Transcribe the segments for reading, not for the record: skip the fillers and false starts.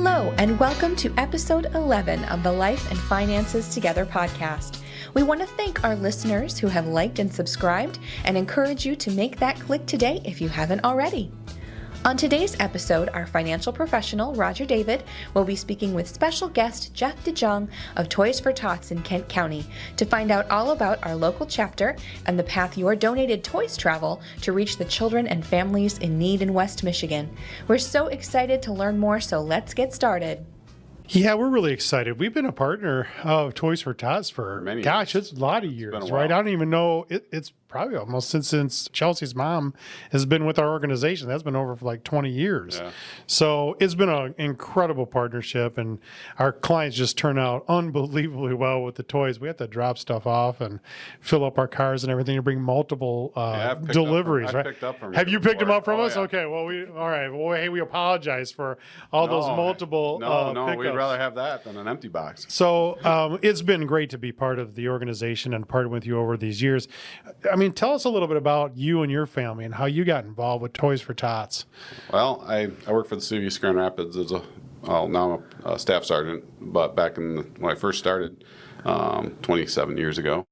Hello, and welcome to episode 11 of the Life and Finances Together podcast. We want to thank our listeners who have liked and subscribed and encourage you to make that click today if you haven't already. On today's episode, our financial professional, Roger David, will be speaking with special guest Jeff DeJonge of Toys for Tots in Kent County to find out all about our local chapter and the path your donated toys travel to reach the children and families in need in West Michigan. We're so excited to learn more, so let's get started. Yeah, we're really excited. We've been a partner of Toys for Tots for, many gosh, years. it's a lot of years, It's been a right? while. I don't even know. It's probably almost since Chelsea's mom has been with our organization. That's been over for like 20 years. Yeah. So it's been an incredible partnership, and our clients just turn out unbelievably well with the toys. We have to drop stuff off and fill up our cars and everything to bring multiple I've picked deliveries, I've right? picked up from Have you picked them before. up from Oh, us? yeah. Okay, well, all right. Well, hey, we apologize for all those multiple No, we'd pickups. rather have that than an empty box. So it's been great to be part of the organization and partner with you over these years. I mean, tell us a little bit about you and your family and how you got involved with Toys for Tots. Well, I work for the city of East Grand Rapids as now I'm a staff sergeant, but back when I first started 27 years ago,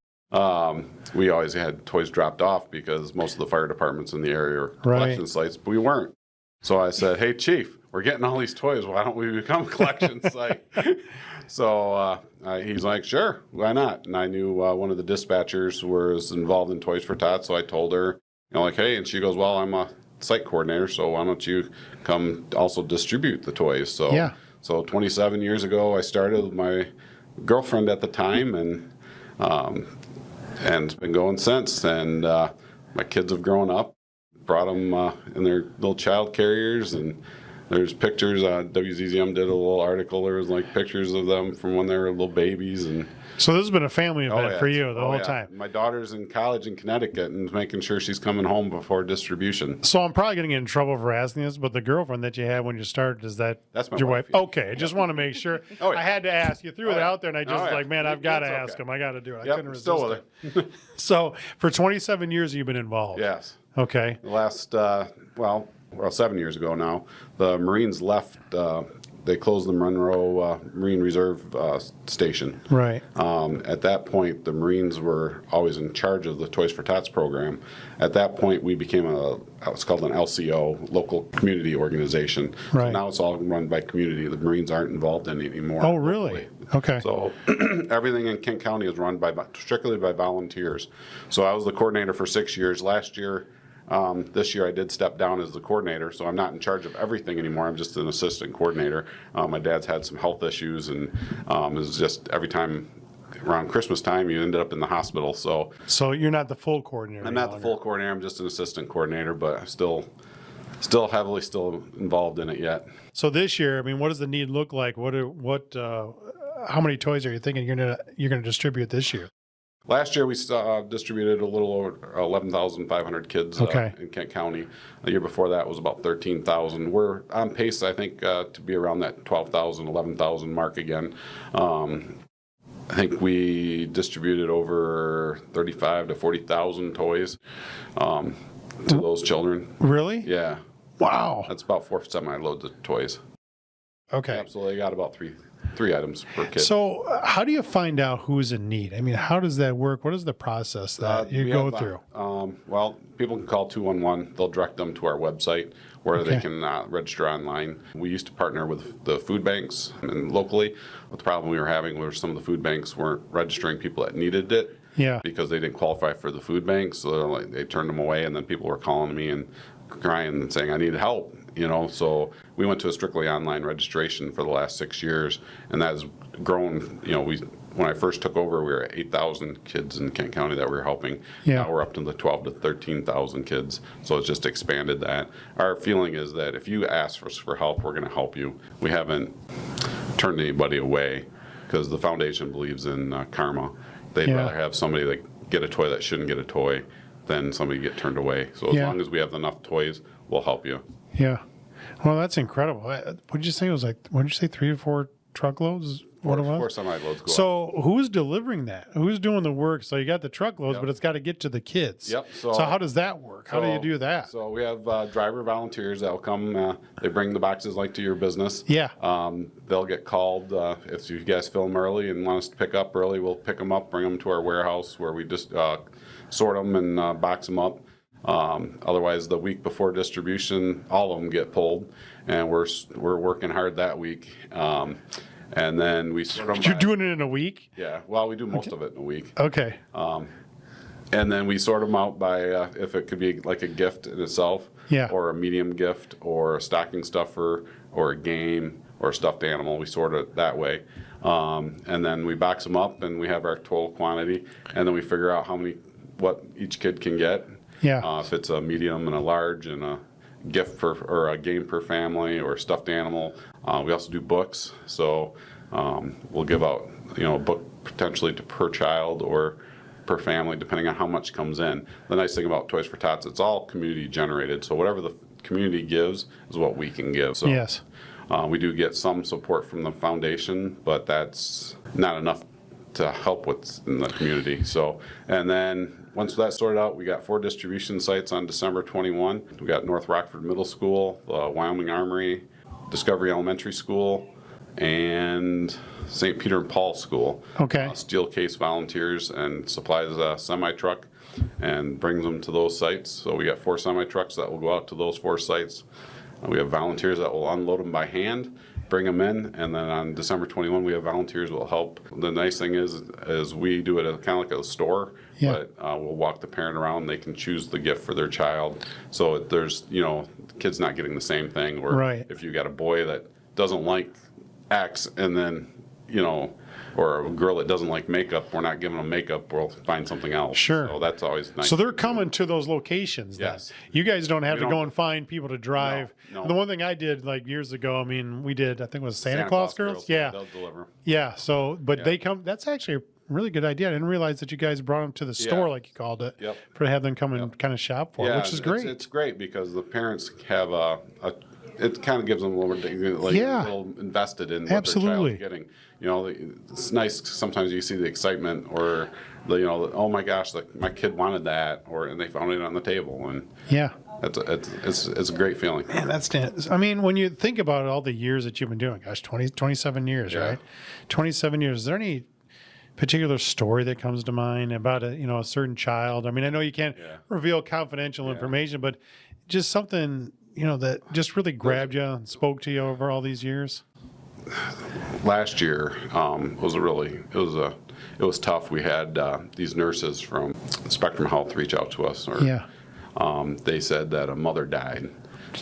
we always had toys dropped off because most of the fire departments in the area are collection sites, but we weren't. So I said, hey, Chief, we're getting all these toys. Why don't we become a collection site? So he's like, sure, why not? And I knew one of the dispatchers was involved in Toys for Tots, so I told her, like, hey, and she goes, well, I'm a site coordinator, so why don't you come also distribute the toys? So, So 27 years ago, I started with my girlfriend at the time, and it's been going since. And my kids have grown up, brought them in their little child carriers, and there's pictures. WZZM did a little article. There was like pictures of them from when they were little babies. And so this has been a family event for you the whole time. My daughter's in college in Connecticut and making sure she's coming home before distribution. So I'm probably going to get in trouble for asking this, but the girlfriend that you had when you started, That's my your wife? wife? Okay, I just want to make sure. I had to ask. You threw it out there, and I just was like, man, I've got to ask him. I got to do it. I couldn't resist still with it. So for 27 years, you've been involved. Yes. Okay. The last, 7 years ago now, the Marines left. They closed the Monroe Marine Reserve Station. Right. At that point, the Marines were always in charge of the Toys for Tots program. At that point, we became it's called an LCO, local community organization. Right. So now it's all run by community. The Marines aren't involved in it anymore. Oh, really? Okay. So everything in Kent County is run strictly by volunteers. So I was the coordinator for 6 years. Last year, this year I did step down as the coordinator, so I'm not in charge of everything anymore. I'm just an assistant coordinator. My dad's had some health issues, and it's just every time around Christmas time you ended up in the hospital. So you're not the full coordinator. I'm not the full coordinator. I'm just an assistant coordinator, but I'm still heavily involved in it yet. So this year, I mean, what does the need look like? How many toys are you thinking you're gonna distribute this year? Last year we distributed a little over 11,500 kids in Kent County. The year before that was about 13,000. We're on pace, I think, to be around that 12,000, 11,000 mark again. I think we distributed over 35 to 40,000 toys to those children. Really? Yeah. Wow. That's about 4 semi-loads of toys. Okay. Absolutely. Got about three items per kid. So how do you find out who's in need? I mean, how does that work? What is the process that you go through? Well, people can call 211. They'll direct them to our website where they can register online. We used to partner with the food banks and locally. But the problem we were having was some of the food banks weren't registering people that needed it. Yeah. Because they didn't qualify for the food banks. So they turned them away, and then people were calling me and crying and saying, I need help. So we went to a strictly online registration for the last 6 years, and that has grown. When I first took over, we were at 8,000 kids in Kent County that we were helping. Yeah. Now we're up to the 12 to 13,000 kids, so it's just expanded that. Our feeling is that if you ask us for help, we're going to help you. We haven't turned anybody away because the foundation believes in karma. They'd rather have somebody that get a toy that shouldn't get a toy than somebody get turned away. So as long as we have enough toys, we'll help you. Yeah. Well, that's incredible. What did you say? It was like, what did you say, 3 to 4 truckloads? What it was? 4 semi-loads go out. So who's delivering that? Who's doing the work? So you got the truckloads, Yep. but it's got to get to the kids. Yep. So how does that work? How do you do that? So we have driver volunteers that will come. They bring the boxes like to your business. Yeah. They'll get called if you guys fill them early and want us to pick up early. We'll pick them up, bring them to our warehouse where we just sort them and box them up. Otherwise, the week before distribution, all of them get pulled, and we're working hard that week. And then we sort them. You're doing it in a week? Yeah. Well, we do most of it in a week. Okay. And then we sort them out by if it could be like a gift in itself, Yeah. or a medium gift, or a stocking stuffer, or a game, or a stuffed animal. We sort it that way. And then we box them up, and we have our total quantity, and then we figure out what each kid can get. Yeah. If it's a medium and a large and a gift or a game per family or a stuffed animal. We also do books, so we'll give out a book potentially per child or per family depending on how much comes in. The nice thing about Toys for Tots, it's all community generated, so whatever the community gives is what we can give. So Yes. we do get some support from the foundation, but that's not enough to help what's in the community. So, and then once that's sorted out, we got 4 distribution sites on December 21. We got North Rockford Middle School, Wyoming Armory, Discovery Elementary School, and St. Peter and Paul School. Okay. Steel Case volunteers and supplies a semi-truck and brings them to those sites. So we got 4 semi-trucks that will go out to those 4 sites. We have volunteers that will unload them by hand, bring them in, and then on December 21, we have volunteers that will help. The nice thing is we do it kind of like a store, Yeah. but we'll walk the parent around. They can choose the gift for their child. So there's, the kid's not getting the same thing. Or Right. if you got a boy that doesn't like X, and then, or a girl that doesn't like makeup, we're not giving them makeup, we'll find something else. Sure. So that's always nice. So they're coming to those locations then. Yes. You guys don't have We to go don't- and find people to drive. No. The one thing I did like years ago, we did, I think it was Santa Claus Girls. Yeah. They'll deliver. Yeah. So, but Yeah. they come, that's actually a really good idea. I didn't realize that you guys brought them to the store, like you called it, Yep. for to have them come and kind of shop for, which is great. It's great because the parents have it kind of gives them a little Yeah. a little invested in what Absolutely. their child's getting. It's nice sometimes you see the excitement or oh my gosh, my kid wanted that, and they found it on the table, and Yeah. it's a great feeling. Man, when you think about all the years that you've been doing, gosh, 27 years, Yeah. right? 27 years. Is there any particular story that comes to mind about a certain child? I know you can't Yeah. reveal confidential information, but just something, that just really grabbed you and spoke to you over all these years? Last year it was tough. We had these nurses from Spectrum Health reach out to us. Yeah. They said that a mother died,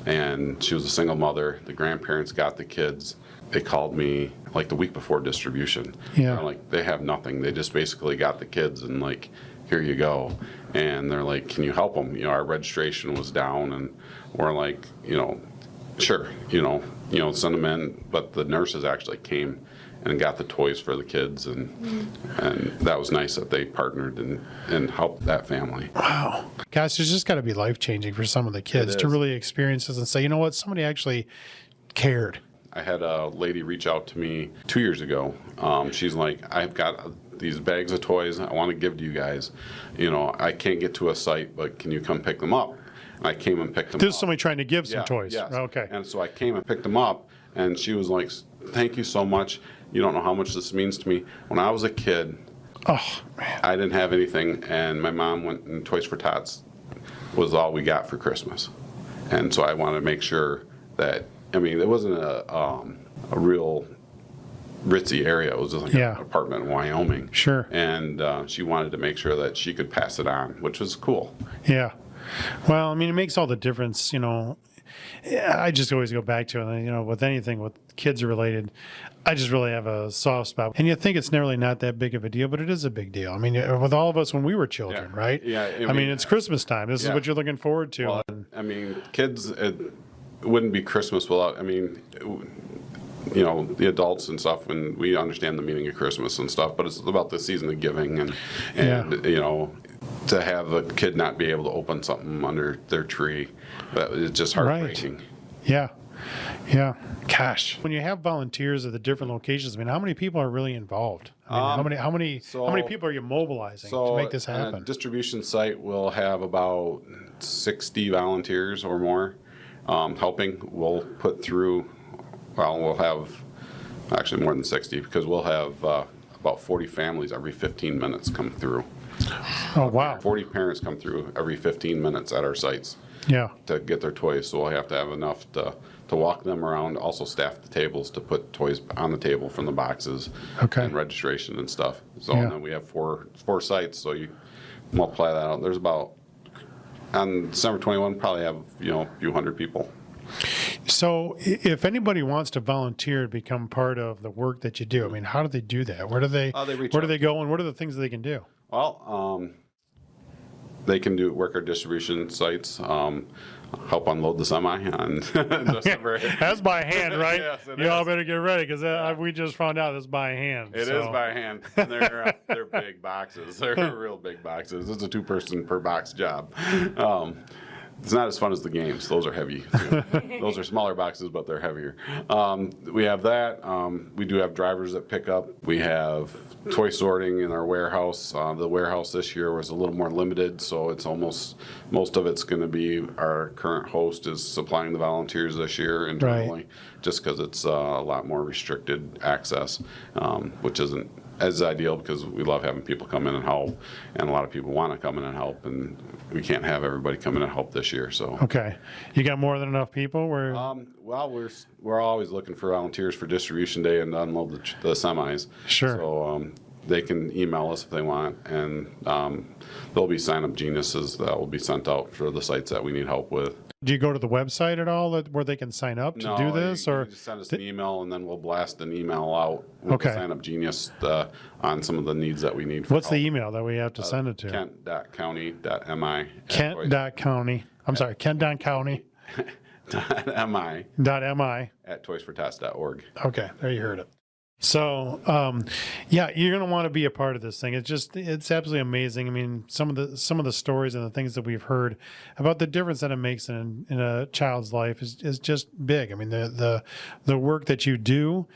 and she was a single mother. The grandparents got the kids. They called me like the week before distribution. Yeah. They're like, they have nothing. They just basically got the kids and like, here you go. And they're like, can you help them? Our registration was down, and we're like, sure, send them in. But the nurses actually came and got the toys for the kids, and that was nice that they partnered and helped that family. Wow. Gosh, it's just got to be life-changing for some of the kids It to is. really experience this and say, you know what, somebody actually cared. I had a lady reach out to me 2 years ago. She's like, I've got these bags of toys I want to give to you guys. I can't get to a site, but can you come pick them up? And I came and picked them This is up. somebody trying to give some Yeah, toys. yes. Okay. And so I came and picked them up, and she was like, thank you so much. You don't know how much this means to me. When I was a kid, Oh, man. I didn't have anything, and my mom went and Toys for Tots was all we got for Christmas. And so I wanted to make sure that, it wasn't a real ritzy area. It was just like Yeah. an apartment in Wyoming. Sure. And she wanted to make sure that she could pass it on, which was cool. Yeah. Well, it makes all the difference, I just always go back to it, with anything with kids related, I just really have a soft spot. And you think it's really not that big of a deal, but it is a big deal. With all of us when we were children, Yeah. right? Yeah, it's Christmas time. This is Yeah. what you're looking forward to. Well, kids, it wouldn't be Christmas without, the adults and stuff, and we understand the meaning of Christmas and stuff, but it's about the season of giving and to have a kid not be able to open something under their tree, it's just heartbreaking. Yeah. Yeah. Gosh. When you have volunteers at the different locations, I mean, how many people are really involved? I mean, how many people are you mobilizing to make this happen? On a distribution site, we'll have about 60 volunteers or more helping. We'll put through, we'll have actually more than 60 because we'll have about 40 families every 15 minutes come through. Oh, wow. 40 parents come through every 15 minutes at our sites. Yeah. To get their toys, so we'll have to have enough to walk them around, also staff the tables to put toys on the table from the boxes and registration and stuff. So and then we have four sites, so you multiply that out. There's about, on December 21, probably have, a few hundred people. So if anybody wants to volunteer to become part of the work that you do, I mean, how do they do that? Where do they go, and what are the things that they can do? Well, they can work our distribution sites, help unload the semi on December. That's by hand, right? Yes, you all better get ready because we just found out it's by hand. It is by hand. And they're big boxes. They're real big boxes. It's a 2-person per box job. It's not as fun as the games. Those are heavy. Those are smaller boxes, but they're heavier. We have that. We do have drivers that pick up. We have toy sorting in our warehouse. The warehouse this year was a little more limited, so it's most of it's going to be our current host is supplying the volunteers this year internally, just because it's a lot more restricted access, which isn't as ideal because we love having people come in and help, and a lot of people want to come in and help, and we can't have everybody come in and help this year. So you got more than enough people? We're always looking for volunteers for distribution day and to unload the semis. Sure. So they can email us if they want, and there'll be sign-up geniuses that will be sent out for the sites that we need help with. Do you go to the website at all where they can sign up to do this? Or just send us an email, and then we'll blast an email out with the sign-up genius on some of the needs that we need. What's the email that we have to send it to? Kent.county.mi. Kent.county. I'm sorry, Kent.county. .mi at toysfortots.org. Okay, there you heard it. So, you're going to want to be a part of this thing. It's absolutely amazing. I mean, some of the stories and the things that we've heard about the difference that it makes in a child's life is just big. I mean, the work that you do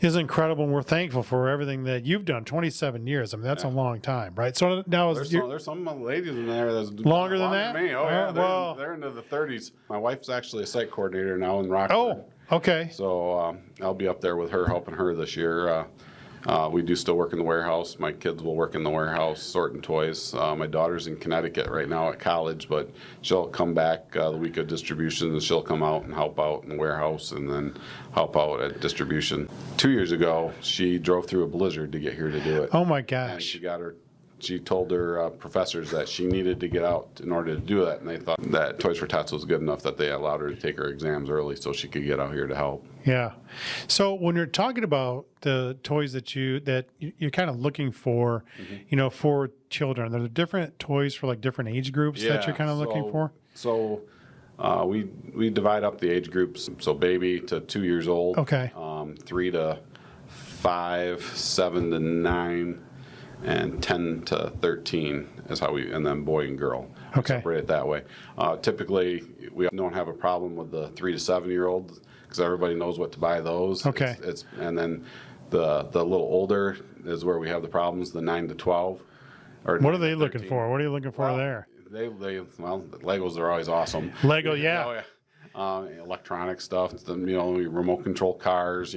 is incredible, and we're thankful for everything that you've done. 27 years. I mean, that's a long time, right? So now there's some ladies in there that's longer than that. Me. Oh yeah, they're into the 30s. My wife's actually a site coordinator now in Rockford. Oh, okay. So I'll be up there with her, helping her this year. We do still work in the warehouse. My kids will work in the warehouse sorting toys. My daughter's in Connecticut right now at college, but she'll come back the week of distribution, and she'll come out and help out in the warehouse and then help out at distribution. 2 years ago, she drove through a blizzard to get here to do it. Oh my gosh. And she told her professors that she needed to get out in order to do that, and they thought that Toys for Tots was good enough that they allowed her to take her exams early so she could get out here to help. Yeah. So when you're talking about the toys that you're kind of looking for, for children, are there different toys for like different age groups that you're kind of looking for? So we divide up the age groups. So baby to 2 years old. Okay. 3 to 5, 7 to 9. And 10 to 13 is how and then boy and girl. We separate it that way. Typically, we don't have a problem with the 3 to 7 year olds because everybody knows what to buy those. Okay. And then the little older is where we have the problems, the 9 to 12. What are they looking for? What are you looking for there? The Legos are always awesome. Lego, yeah. Oh, yeah. Electronic stuff, remote control cars,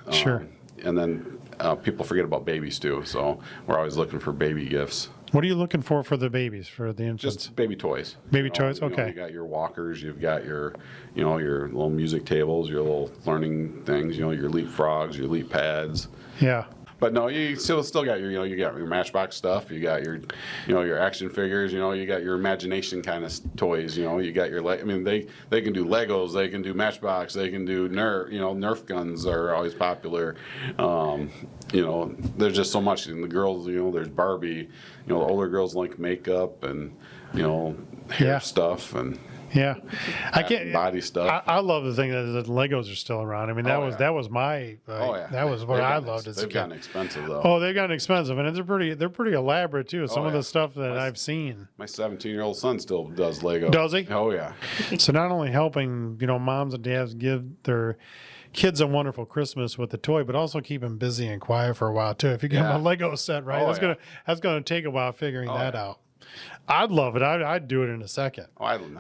Sure. And then people forget about babies too, so we're always looking for baby gifts. What are you looking for the babies, for the infants? Just baby toys. Baby toys, okay. You got your walkers, you've got your little music tables, your little learning things, your leapfrogs, your leap pads. Yeah. But no, you still got your, you got your Matchbox stuff, you got your, your action figures, you got your imagination kind of toys, you got your, they can do Legos, they can do Matchbox, they can do Nerf guns are always popular. There's just so much. And the girls, there's Barbie, the older girls like makeup and, hair stuff and. Yeah, I can't. body stuff. I love the thing that the Legos are still around. I mean, that was my. That was what I loved as a They've kid. gotten expensive though. Oh, they've gotten expensive, and they're pretty elaborate too. Some of the stuff that I've seen. My 17-year-old son still does Lego. Does he? Oh yeah. So not only helping moms and dads give their kids a wonderful Christmas with the toy, but also keep them busy and quiet for a while too. If you give them a Lego set, right? That's gonna take a while figuring that out. I'd love it. I'd do it in a second. Oh, I would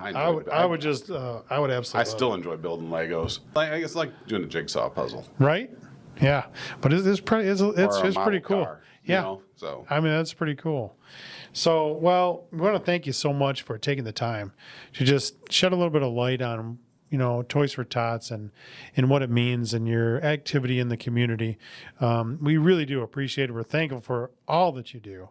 absolutely. I still enjoy building Legos. I guess like doing a jigsaw puzzle. Right? Yeah, but it's pretty cool. Car, yeah. So I mean, that's pretty cool. So, well, we want to thank you so much for taking the time to just shed a little bit of light on Toys for Tots and what it means and your activity in the community. We really do appreciate it. We're thankful for all that you do,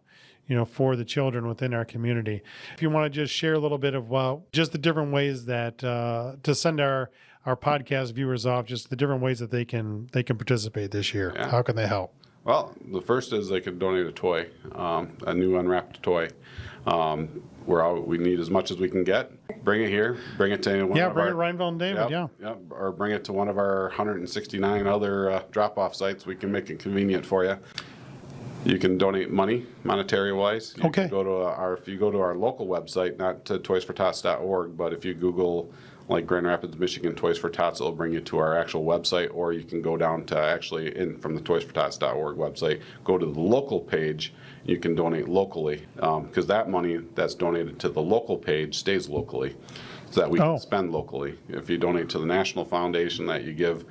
for the children within our community. If you want to just share a little bit of just the different ways that to send our podcast viewers off, just the different ways that they can participate this year. Yeah. How can they help? Well, the first is they could donate a toy, a new unwrapped toy. We need as much as we can get. Bring it here. Bring it to anyone. Yeah, bring it Rhineville and David. Yep. Or bring it to one of our 169 other drop-off sites. We can make it convenient for you. You can donate monetary-wise. You can go to if you go to our local website, not to toysfortots.org, but if you Google like Grand Rapids, Michigan Toys for Tots, it'll bring you to our actual website, or you can go down to from the toysfortots.org website, go to the local page. You can donate locally because that money that's donated to the local page stays locally, so that we can spend locally. If you donate to the National Foundation that you give,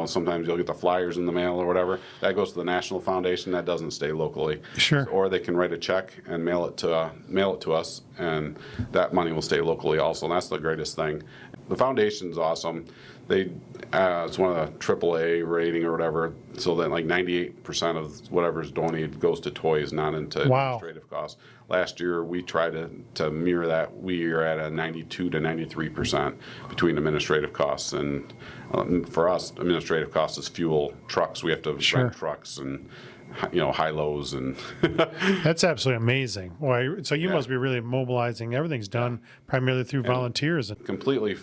sometimes you'll get the flyers in the mail or whatever. That goes to the National Foundation. That doesn't stay locally. Sure. Or they can write a check and mail it to us, and that money will stay locally also. And that's the greatest thing. The foundation's awesome. It's one of the AAA rating or whatever, so that like 98% of whatever's donated goes to toys, not into administrative costs. Last year we tried to mirror that. We are at a 92 to 93% between administrative costs, and for us, administrative costs is fuel, trucks. We have to rent trucks and high-lows and That's absolutely amazing. Boy, so you must be really mobilizing. Everything's done primarily through volunteers. Completely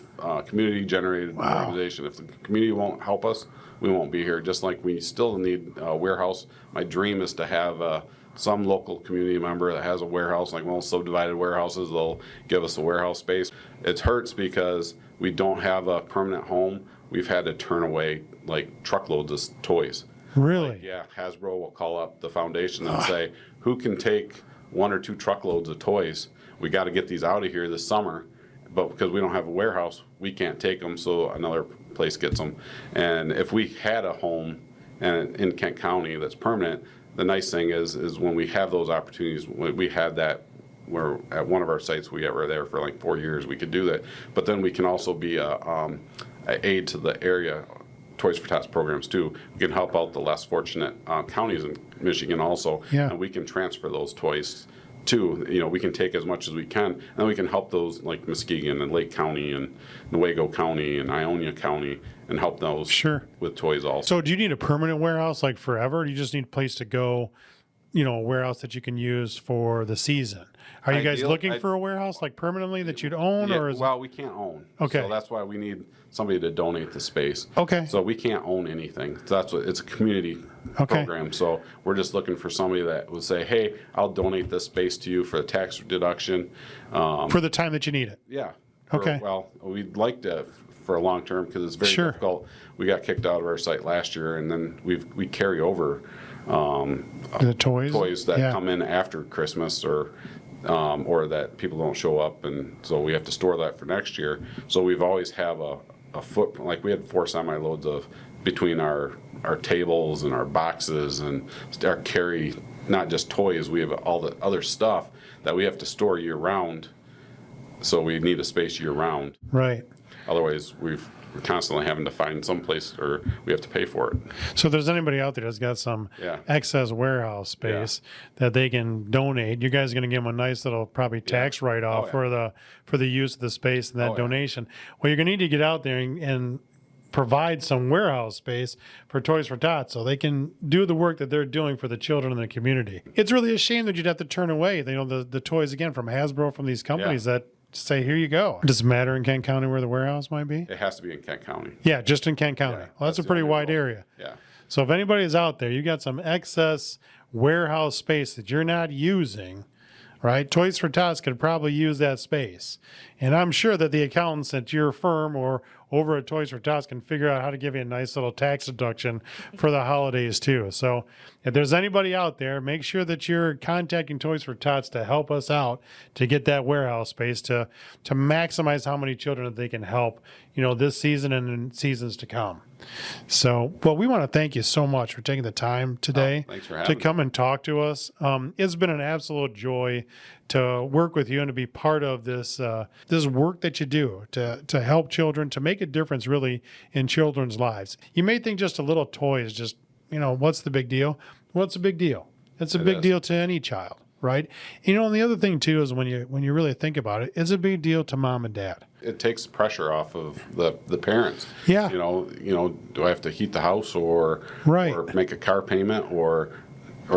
community-generated organization. If the community won't help us, we won't be here. Just like we still need a warehouse. My dream is to have some local community member that has a warehouse, like most subdivided warehouses, they'll give us a warehouse space. It hurts because we don't have a permanent home. We've had to turn away like truckloads of toys. Really? Hasbro will call up the foundation and say, who can take 1 or 2 truckloads of toys? We got to get these out of here this summer, but because we don't have a warehouse, we can't take them, so another place gets them. And if we had a home in Kent County that's permanent, the nice thing is when we have those opportunities, we had that where at one of our sites we were there for like 4 years, we could do that. But then we can also be a aid to the area Toys for Tots programs too. We can help out the less fortunate counties in Michigan also, and we can transfer those toys too. We can take as much as we can, and we can help those like Muskegon and Lake County and Newaygo County and Ionia County and help those with toys also. So do you need a permanent warehouse like forever? Or do you just need a place to go, a warehouse that you can use for the season? Are you guys looking for a warehouse like permanently that you'd own? Or we can't own. Okay. So that's why we need somebody to donate the space. Okay. So we can't own anything. It's a community program. So we're just looking for somebody that would say, hey, I'll donate this space to you for a tax deduction. For the time that you need it? Yeah. Okay. We'd like to for a long term because it's very difficult. We got kicked out of our site last year, and then we carry over the toys that come in after Christmas or that people don't show up, and so we have to store that for next year. So we've always have a footprint. Like we had 4 semi-loads of between our tables and our boxes and our carry, not just toys. We have all the other stuff that we have to store year round. So we need a space year round. Right. Otherwise, we're constantly having to find some place, or we have to pay for it. So if there's anybody out there that's got some excess warehouse space that they can donate, you guys are going to give them a nice little probably tax write-off for the use of the space and that donation. Well, you're going to need to get out there and provide some warehouse space for Toys for Tots so they can do the work that they're doing for the children in the community. It's really a shame that you'd have to turn away the toys again from Hasbro, from these companies that say, here you go. Does it matter in Kent County where the warehouse might be? It has to be in Kent County. Yeah, just in Kent County. Yeah, Well, that's a the pretty only wide rule. area. Yeah. So if anybody's out there, you got some excess warehouse space that you're not using, right? Toys for Tots could probably use that space. And I'm sure that the accountants at your firm or over at Toys for Tots can figure out how to give you a nice little tax deduction for the holidays too. So if there's anybody out there, make sure that you're contacting Toys for Tots to help us out to get that warehouse space to maximize how many children that they can help, this season and in seasons to come. So, well, we want to thank you so much for taking the time today thanks for having to come and talk to us. It's been an absolute joy to work with you and to be part of this this work that you do to help children, to make a difference really in children's lives. You may think just a little toy is just, what's the big deal? Well, it's a big deal. It's a big deal to any child, right? And the other thing too is when you really think about it, it's a big deal to mom and dad. It takes pressure off of the parents. Yeah. Do I have to heat the house or make a car payment or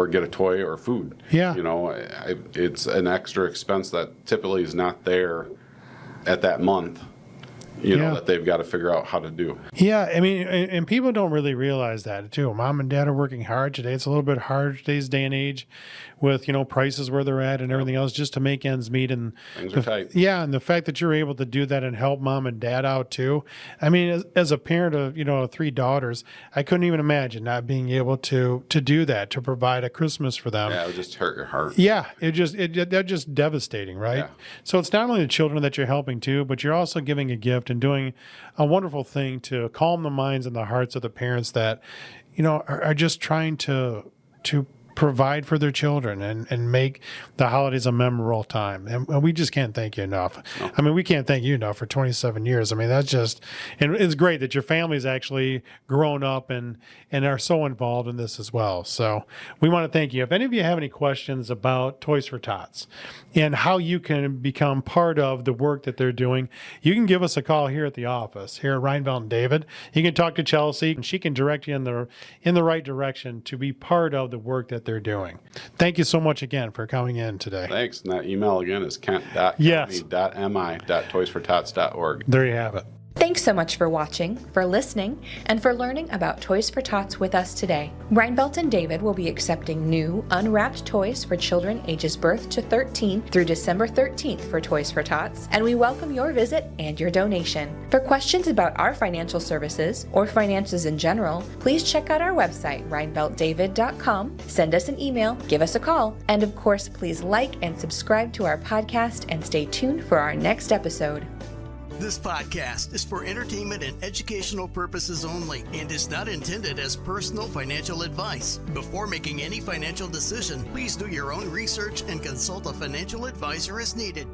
get a toy or food? Yeah. It's an extra expense that typically is not there at that month. That they've got to figure out how to do. Yeah, I mean, and people don't really realize that too. Mom and dad are working hard today. It's a little bit hard today's day and age with, prices where they're at and everything else just to make ends meet. And things are tight. Yeah, and the fact that you're able to do that and help mom and dad out too. I mean, as a parent of, 3 daughters, I couldn't even imagine not being able to do that, to provide a Christmas for them. Yeah, it would just hurt your heart. Yeah, they're just devastating, right? Yeah. So it's not only the children that you're helping too, but you're also giving a gift and doing a wonderful thing to calm the minds and the hearts of the parents that, are just trying to provide for their children and make the holidays a memorable time. And we just can't thank you enough. No. I mean, we can't thank you enough for 27 years. I mean, and it's great that your family's actually grown up and are so involved in this as well. So we want to thank you. If any of you have any questions about Toys for Tots and how you can become part of the work that they're doing, you can give us a call here at the office, here at Reinfeldt and David. You can talk to Chelsea and she can direct you in the right direction to be part of the work that they're doing. Thank you so much again for coming in today. Thanks. And that email again is kent.mi.toysfortots.org. There you have it. Thanks so much for watching, for listening, and for learning about Toys for Tots with us today. Reinfeldt and David will be accepting new, unwrapped toys for children ages birth to 13 through December 13th for Toys for Tots, and we welcome your visit and your donation. For questions about our financial services or finances in general, please check out our website, reinfeldtdavid.com, send us an email, give us a call, and of course, please like and subscribe to our podcast and stay tuned for our next episode. This podcast is for entertainment and educational purposes only and is not intended as personal financial advice. Before making any financial decision, please do your own research and consult a financial advisor as needed.